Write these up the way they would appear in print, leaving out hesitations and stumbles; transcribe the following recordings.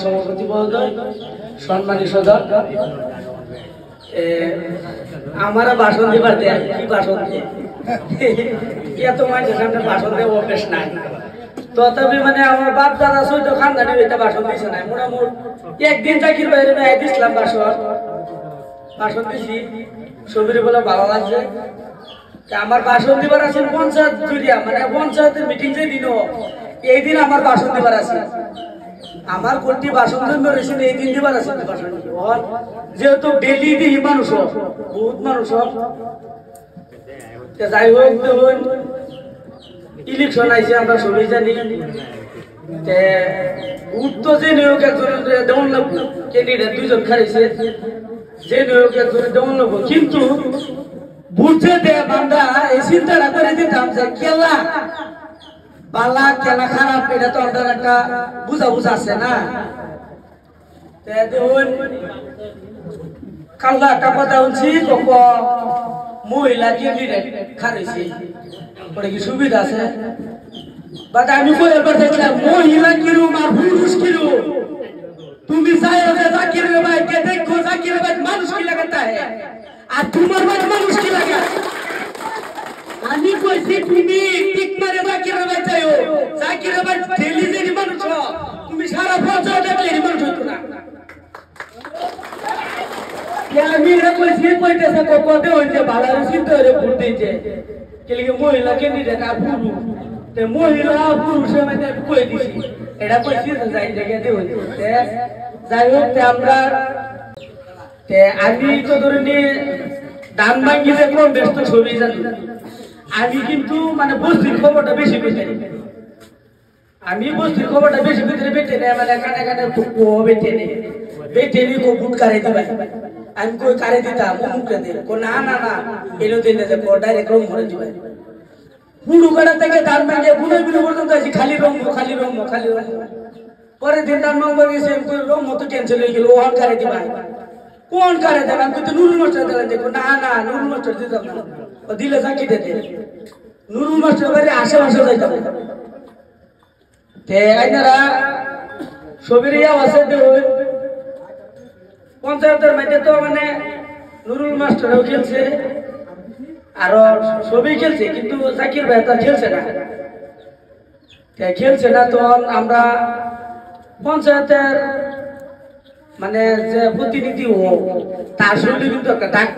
সভাপতি মহোদয়, সম্মানী সদর, আমার ভাষণ দিবার দেয় কি ভাষণ দিয়ে এত মানুষের সামনে ভাষণ দেওয়া অভ্যেস নাই। তথাপি মানে আমার বাপ দাদা সৈত খানদানি হইতে ভাষণ দিছে নাই। মোটামুটি একদিন চাকরির বাইরে দিছিলাম ভাষণ দিছি, সবির বলে ভালো লাগছে। আমার ভাষণ দিবার আছে পঞ্চায়েত জুড়িয়া, মানে পঞ্চায়েতের মিটিং যে দিন এই দিন আমার ভাষণ দিবার আছে। আমার কোনটি ভাষণ জন্য রয়েছেন এই দিন দিবার আছে ভাষণ। যেহেতু ডেলি দিই মানুষ বহুত মানুষ, যাই হোক দেখুন ইলেকশন আইছে আমরা সবাই জানি। উত্তর যে নিয়োগ একজনের দেওয়ান লাগবো, ক্যান্ডিডেট দুইজন খাইছে, যে নিয়োগ একজনের দেওয়ান লাগবো। কিন্তু বুঝতে দে বান্দা এই চিন্তাটা করে দিতাম যে খেলা পালা খেলা খারাপ, এটা তো আমাদের একটা বুঝা আছে না। দেখুন কাল্লা একটা কথা বলছি, মহিলা ক্যান্ডিডেট খারাইছে ওটা কি সুবিধা আছে? বাট আমি মহিলা কিরম আর পুরুষ কিরম, তুমি চাই জাকির ভাই কে দেখো, জাকির ভাই মানুষ কি লাগাতা হ্যাঁ আর তোমার ভাই মানুষ কি লাগা। আমি কইছি তুমি ঠিক মারে জাকির ভাই চাইও, জাকির ভাই ডেলিভারি মানুষ, তুমি সারা বছর ডেলিভারি মানুষ হতো না। আমি না কইছি কইতেছে কপতে হইছে ভালো চিন্তা করে ভোট দিয়েছে কেলিকে মহিলা ক্যান্ডিডেট আর পুরুষ, তে মহিলা পুরুষের মধ্যে কই দিছি এটা কইছি যাই জায়গা দিয়ে হইছে। যাই হোক আমরা আমি তো ধরে নিয়ে ধান ভাঙ্গি যে কোন ব্যস্ত ছবি জানি, আমি কিন্তু মানে বস্তির খবরটা বেশি পেতে, আমি বস্তির খবরটা বেশি ভিতরে বেটে নেই, মানে কানে কানে বেটে নেই, বেটে নি কো বুট কারে দিবা। আমি কই কারে দিতাম মুখে দিয়ে না না না এলো দিলে যে ডাইরেক্ট রং ভরে দিবা। পুরো কাটা থেকে ধান ভাঙ্গে বুড়ো বুড়ো পর্যন্ত আছি খালি রং খালি রং খালি রং। পরে দিন তার নম্বর গেছে রং মতো ক্যান্সেল হয়ে গেল, ওয়ান কারে দিবা কোন কারে দেন? আমি তো নুরুল মাস্টার দিলাম, দেখো না না নুরুল মাস্টার দিতাম না, ও দিলে চাকরি দিতে নুরুল মাস্টার বাড়ি আশেপাশে যাইতাম। আইনারা সবির আছে পঞ্চায়েতের মধ্যে তো মানে নুরুল মাস্টারও খেলছে আরো সবই খেলছে, কিন্তু জাকির ভাই তো খেলছে না। তখন আমরা পঞ্চায়েতের মানে যে প্রতিনিধি তার শরীরে কিন্তু একটা দাগ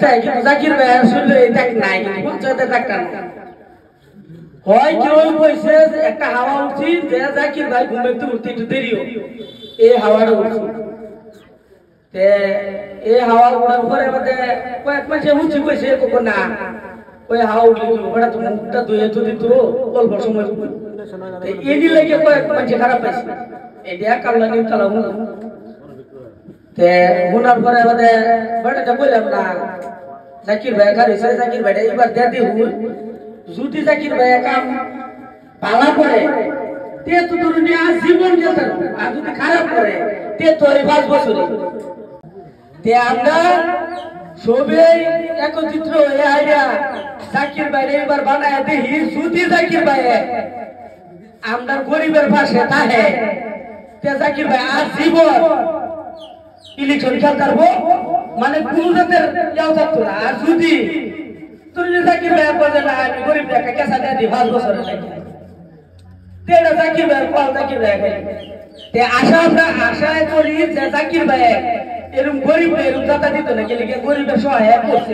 থাকে, কিন্তু জাকির ভাই শরীরে এই দাগ নাই, কিন্তু পঞ্চায়েতের দাগটা নাই। হয় কেউ কইছে একটা হাওয়া উঠছি যে জাকির ভাই ঘুমাইতে উঠতে একটু দেরিও, এই হাওয়াটা উঠছি। এই হাওয়া উঠার পরে আমাদের কয়েক মাসে উঠছি কইছে না ওই হাওয়া উঠলি ওটা তো মুখটা ধুয়ে তো দিত অল্প সময়। এটি লেগে কয়েক মাসে খারাপ পাইছে, এটা কামলা নিয়ে চালাবো শোনার পরে আমাদের বেটাটা বললাম না জাকির ভাই খারিছে, জাকির ভাইটা এবার দিয়ে দিব যদি জাকির ভাই কাম পালা করে তে তো ধরুন আর জীবন গেছে, আর যদি খারাপ করে তে তো 5 বছরে। আমরা সবাই একত্রিত হয়ে আইয়া জাকির ভাইরে এবার বানায় দেখি, যদি জাকির ভাই আমরা গরিবের পাশে থাকে তে জাকির ভাই আর জীবন ইলেকশন খেলতে পারবো, মানে কোন জাতের যাও থাকতো না। আর যদি জাকির ভাই বলে না আমি গরিব টাকা কেসা দিয়ে দিই 5 বছরের লাগে, জাকির ভাই পাল জাকির ভাই আমরা আশায় করি যে জাকির ভাই এরকম গরিব এরকম দাতা দিত না, গেলে গরিবের সহায় করছে।